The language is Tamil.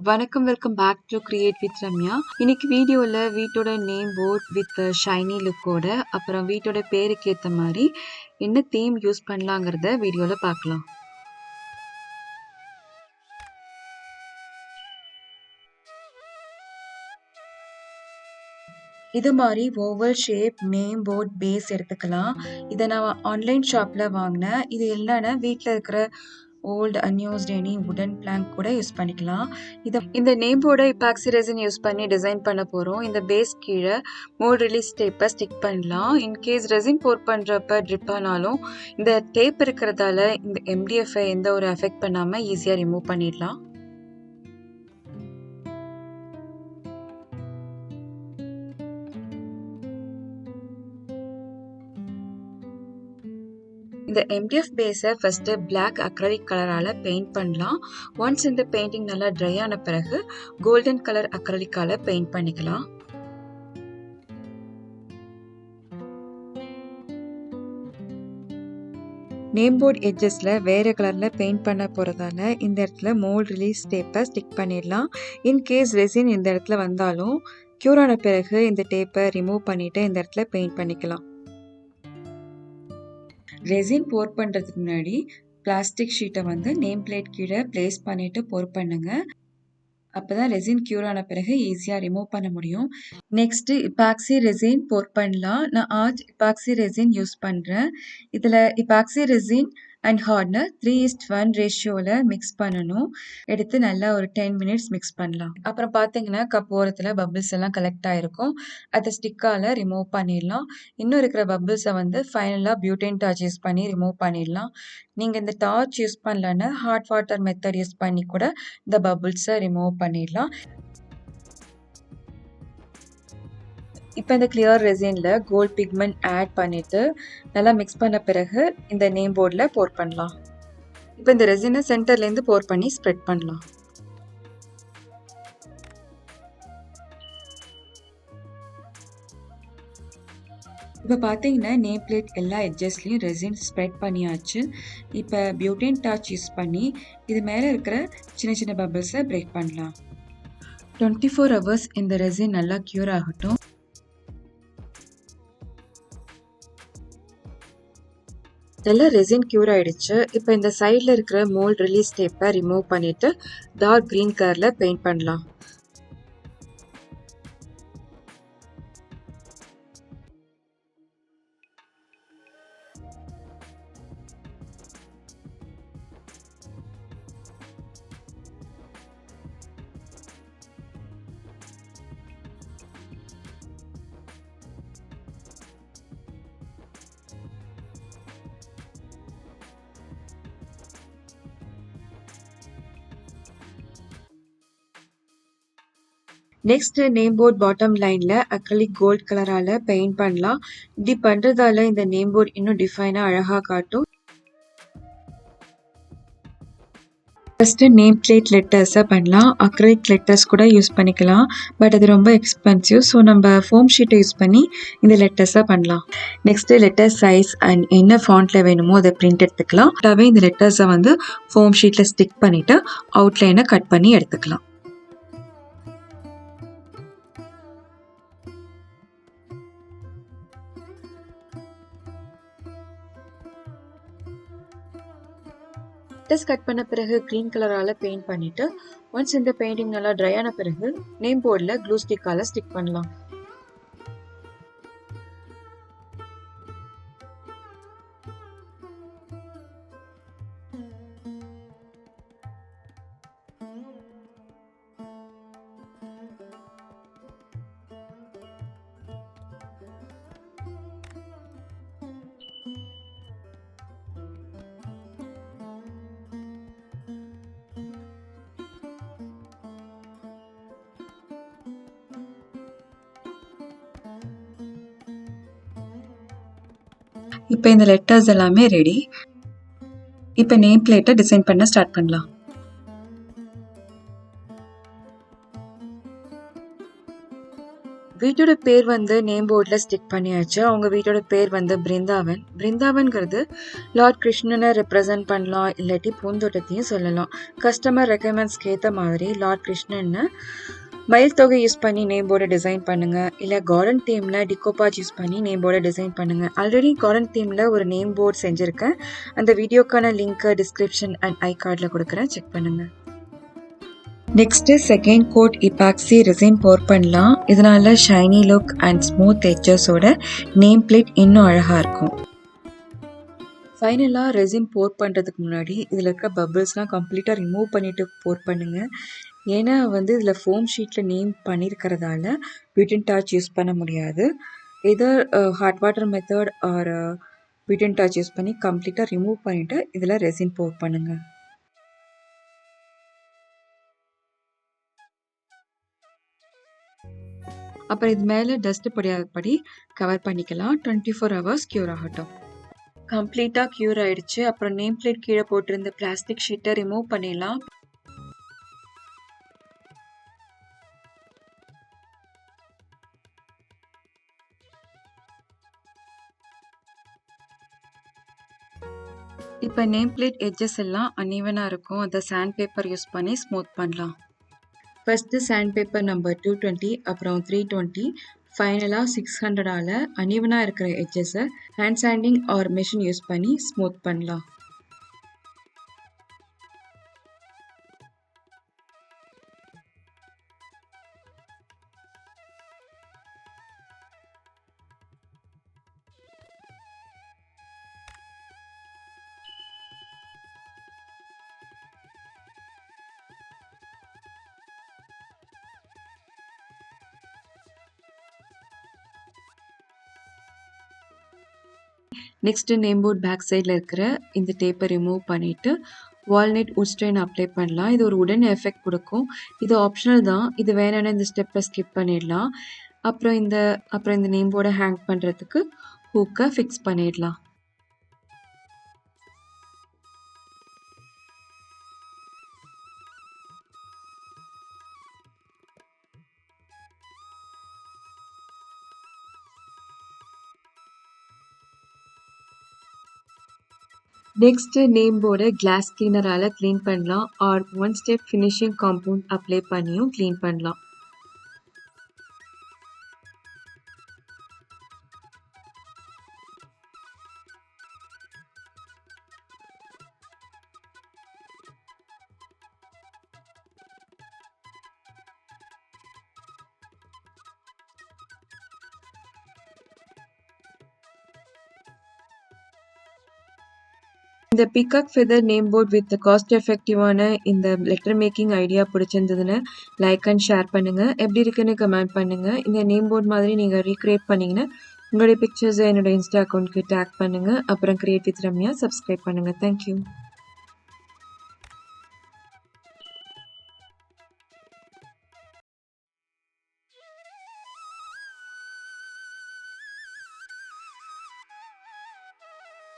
வணக்கம், welcome back to create with Ramya. இன்னைக்கு வீடியோவில் வீட்டோட நேம் போர்ட் வித் ஷைனி லுக்கோட அப்புறம் வீட்டோட பேருக்கு ஏற்ற மாதிரி என்ன தீம் யூஸ் பண்ணலாங்கிறத வீடியோவில் பார்க்கலாம். இது மாதிரி oval shape name board base எடுத்துக்கலாம். இதை நான் ஆன்லைன் ஷாப்பில் வாங்கினேன். இது இல்லைன்னா வீட்டில் இருக்கிற ஓல்டு அன்யூஸ்ட் எனி வுடன் பிளாங்க் கூட யூஸ் பண்ணிக்கலாம். இந்த நேம் போர்டை எபாக்சி ரெசின் யூஸ் பண்ணி டிசைன் பண்ண போகிறோம். இந்த பேஸ் கீழே மோல்ட் ரிலீஸ் டேப்பை ஸ்டிக் பண்ணலாம். இன்கேஸ் ரெசின் போர் பண்ணுறப்ப ட்ரிப் ஆனாலும் இந்த டேப் இருக்கிறதால இந்த எம்டிஎஃப்ஐ எந்த ஒரு எஃபெக்ட் பண்ணாமல் ஈஸியாக ரிமூவ் பண்ணிடலாம். இந்த எம்டிஎஃப் பேஸை ஃபஸ்ட்டு பிளாக் அக்ரலிக் கலரால் பெயிண்ட் பண்ணலாம். ஒன்ஸ் இந்த பெயிண்டிங் நல்லா ட்ரை ஆன பிறகு கோல்டன் கலர் அக்ரலிக்கால் பெயிண்ட் பண்ணிக்கலாம். நேம் போர்ட் எட்ஜஸில் வேறு கலரில் பெயிண்ட் பண்ண போகிறதால இந்த இடத்துல மோல்ட் ரிலீஸ் டேப்பை ஸ்டிக் பண்ணிடலாம். இன்கேஸ் ரெசின் இந்த இடத்துல வந்தாலும் க்யூர் ஆன பிறகு இந்த டேப்பை ரிமூவ் பண்ணிவிட்டு இந்த இடத்துல பெயிண்ட் பண்ணிக்கலாம். ரெசின் போர் பண்ணுறதுக்கு முன்னாடி பிளாஸ்டிக் ஷீட்டை நேம் பிளேட் கீழே பிளேஸ் பண்ணிவிட்டு போர் பண்ணுங்க. அப்போ தான் ரெசின் க்யூர் ஆன பிறகு ஈஸியாக ரிமூவ் பண்ண முடியும். நெக்ஸ்ட்டு எபாக்சி ரெசின் போர் பண்ணலாம். நான் ஆர்ச் எபாக்சி ரெசின் யூஸ் பண்ணுறேன். இதில் எபாக்சி ரெசின் அண்ட் ஹார்ட்னர் 3:1 ரேஷியோவில் மிக்ஸ் பண்ணணும். எடுத்து நல்லா ஒரு 10 மினிட்ஸ் மிக்ஸ் பண்ணலாம். அப்புறம் பார்த்தீங்கன்னா கப் ஓரத்தில் பபிள்ஸ் எல்லாம் கலெக்ட் ஆகிருக்கும். அதை ஸ்டிக்கால் ரிமூவ் பண்ணிடலாம். இன்னும் இருக்கிற பபிள்ஸை ஃபைனலாக பியூட்டேன் டார்ச் யூஸ் பண்ணி ரிமூவ் பண்ணிடலாம். நீங்கள் இந்த டார்ச் யூஸ் பண்ணலன்னா ஹாட் வாட்டர் மெத்தட் யூஸ் பண்ணி கூட இந்த பபிள்ஸை ரிமூவ் பண்ணிடலாம். இப்போ இந்த கிளியர் ரெசினில் கோல்ட் பிக்மெண்ட் ஆட் பண்ணிவிட்டு நல்லா மிக்ஸ் பண்ண பிறகு இந்த நேம் போர்டில் போர் பண்ணலாம். இப்போ இந்த ரெசினை சென்டர்லேருந்து போர் பண்ணி ஸ்ப்ரெட் பண்ணலாம். இப்போ பார்த்தீங்கன்னா நேம் பிளேட் எல்லா எட்ஜஸ்லையும் ரெசின் ஸ்ப்ரெட் பண்ணியாச்சு. இப்போ பியூட்டேன் டார்ச் யூஸ் பண்ணி இது மேலே இருக்கிற சின்ன சின்ன பபிள்ஸை பிரேக் பண்ணலாம். 24 ஹவர்ஸ் இந்த ரெசின் நல்லா க்யூர் ஆகட்டும். எல்லாம் ரெசின் க்யூர் ஆகிடுச்சு. இப்போ இந்த சைடில் இருக்கிற மோல்ட் ரிலீஸ் டேப்பை ரிமூவ் பண்ணிவிட்டு டார்க் க்ரீன் கலரில் பெயிண்ட் பண்ணலாம். நெக்ஸ்ட் நேம் போர்ட் பாட்டம் லைன்ல அக்ரிலிக் கோல்ட் கலரால பெயிண்ட் பண்ணலாம். இப்படி பண்றதால இந்த நேம் போர்ட் இன்னும் டிஃபைனா அழகா காட்டும். ஃபர்ஸ்ட் நேம் பிளேட் லெட்டர்ஸை பண்ணலாம். அக்ரிலிக் லெட்டர்ஸ் கூட யூஸ் பண்ணிக்கலாம். பட் அது ரொம்ப எக்ஸ்பென்சிவ். ஸோ நம்ம ஃபோம் ஷீட்டை யூஸ் பண்ணி இந்த லெட்டர்ஸை பண்ணலாம். நெக்ஸ்ட் லெட்டர் சைஸ் அண்ட் என்ன ஃபாண்ட்ல வேணுமோ அதை பிரிண்ட் எடுத்துக்கலாம். இந்த லெட்டர்ஸை ஃபோம் ஷீட்ல ஸ்டிக் பண்ணிட்டு அவுட்லைனை கட் பண்ணி எடுத்துக்கலாம். லெட்டர்ஸ் கட் பண்ண பிறகு க்ரீன் கலரால் பெயிண்ட் பண்ணிவிட்டு ஒன்ஸ் இந்த பெயிண்டிங் நல்லா ட்ரை ஆன பிறகு நேம் போர்டில் க்ளூ ஸ்டிக்கால் ஸ்டிக் பண்ணலாம். இப்போ இந்த லெட்டர்ஸ் எல்லாமே ரெடி. இப்போ நேம் பிளேட்டை டிசைன் பண்ண ஸ்டார்ட் பண்ணலாம். வீட்டோட பேர் வந்து நேம் போர்டில் ஸ்டிக் பண்ணியாச்சு. அவங்க வீட்டோட பேர் வந்து பிருந்தாவன். பிருந்தாவன்கிறது லார்ட் கிருஷ்ணனை ரெப்ரசன்ட் பண்ணலாம், இல்லாட்டி பூந்தோட்டத்தையும் சொல்லலாம். கஸ்டமர் ரெக்குயர்மெண்ட்ஸ்க்கு ஏற்ற மாதிரி லார்ட் கிருஷ்ணன்னு மயில் தொகை யூஸ் பண்ணி நேம் போர்டை டிசைன் பண்ணுங்க, இல்லை கார்டன் தீமில் டிகோபாஜ் யூஸ் பண்ணி நேம் போர்டை டிசைன் பண்ணுங்க. ஆல்ரெடி கார்டன் தீமில் ஒரு நேம் போர்ட் செஞ்சுருக்கேன். அந்த வீடியோக்கான லிங்க்கை டிஸ்கிரிப்ஷன் அண்ட் ஐ கார்டில் கொடுக்குறேன், செக் பண்ணுங்க. Next second coat epoxy resin pour பண்ணலாம். இதனால ஷைனி லுக் அண்ட் ஸ்மூத் எட்ஜஸோட நேம் பிளேட் இன்னும் அழகாக இருக்கும். ஃபைனலாக ரெசின் போர் பண்ணுறதுக்கு முன்னாடி இதில் இருக்க பபிள்ஸ்லாம் கம்ப்ளீட்டாக ரிமூவ் பண்ணிவிட்டு போர் பண்ணுங்கள். ஏன்னா வந்து இதில் ஃபோம் ஷீட்டில் நேம் பண்ணியிருக்கிறதால பியூட்டன் டார்ச் யூஸ் பண்ண முடியாது. Either hot water method or butane torch use பண்ணி கம்ப்ளீட்டாக ரிமூவ் பண்ணிவிட்டு இதில் ரெசின் போர் பண்ணுங்கள். அப்புறம் இது மேலே டஸ்ட்டு படியாதபடி கவர் பண்ணிக்கலாம். 24 hours க்யூர் ஆகட்டும். கம்ப்ளீட்டாக க்யூர் ஆகிடுச்சு. அப்புறம் நேம் பிளேட் கீழே போட்டிருந்த பிளாஸ்டிக் ஷீட்டை ரிமூவ் பண்ணிடலாம். இப்போ நேம் பிளேட் எட்ஜஸ் எல்லாம் அன்ஈவனாக இருக்கும். அதை சாண்ட் பேப்பர் யூஸ் பண்ணி ஸ்மூத் பண்ணலாம். ஃபஸ்ட்டு சாண்ட் பேப்பர் நம்பர் 220, அப்புறம் 320, ஃபைனலாக 600ஆல் அன்ஈவனாக இருக்கிற எட்ஜஸை hand sanding or machine use பண்ணி ஸ்மூத் பண்ணலாம். நெக்ஸ்ட்டு நேம் போர்ட் பேக் சைடில் இருக்கிற இந்த டேப்பை ரிமூவ் பண்ணிவிட்டு வால்நட் உட் ஸ்ட்ரெயின் அப்ளை பண்ணலாம். இது ஒரு உடன் எஃபெக்ட் கொடுக்கும். இது ஆப்ஷனல் தான். இது வேணும்னா இந்த ஸ்டெப்பை ஸ்கிப் பண்ணிடலாம். அப்புறம் இந்த நேம் போர்டை ஹேங் பண்ணுறதுக்கு ஹூக்கை ஃபிக்ஸ் பண்ணிடலாம். நெக்ஸ்ட்டு நேம் போர்டை கிளாஸ் கிளீனரால் க்ளீன் பண்ணலாம், or 1 step finishing compound apply பண்ணியும் க்ளீன் பண்ணலாம். இந்த peacock feather name board with cost எஃபெக்டிவான இந்த லெட்டர் மேக்கிங் ஐடியா பிடிச்சிருந்ததுன்னு லைக் அண்ட் ஷேர் பண்ணுங்கள். எப்படி இருக்குன்னு கமெண்ட் பண்ணுங்கள். இந்த நேம் போர்ட் மாதிரி நீங்கள் ரீக்ரியேட் பண்ணிங்கன்னா உங்களுடைய பிக்சர்ஸை என்னோட இன்ஸ்டா அக்கௌண்ட்க்கு டேக் பண்ணுங்கள். அப்புறம் கிரியேட் வித் ரம்யா சப்ஸ்கிரைப் பண்ணுங்கள். தேங்க்யூ.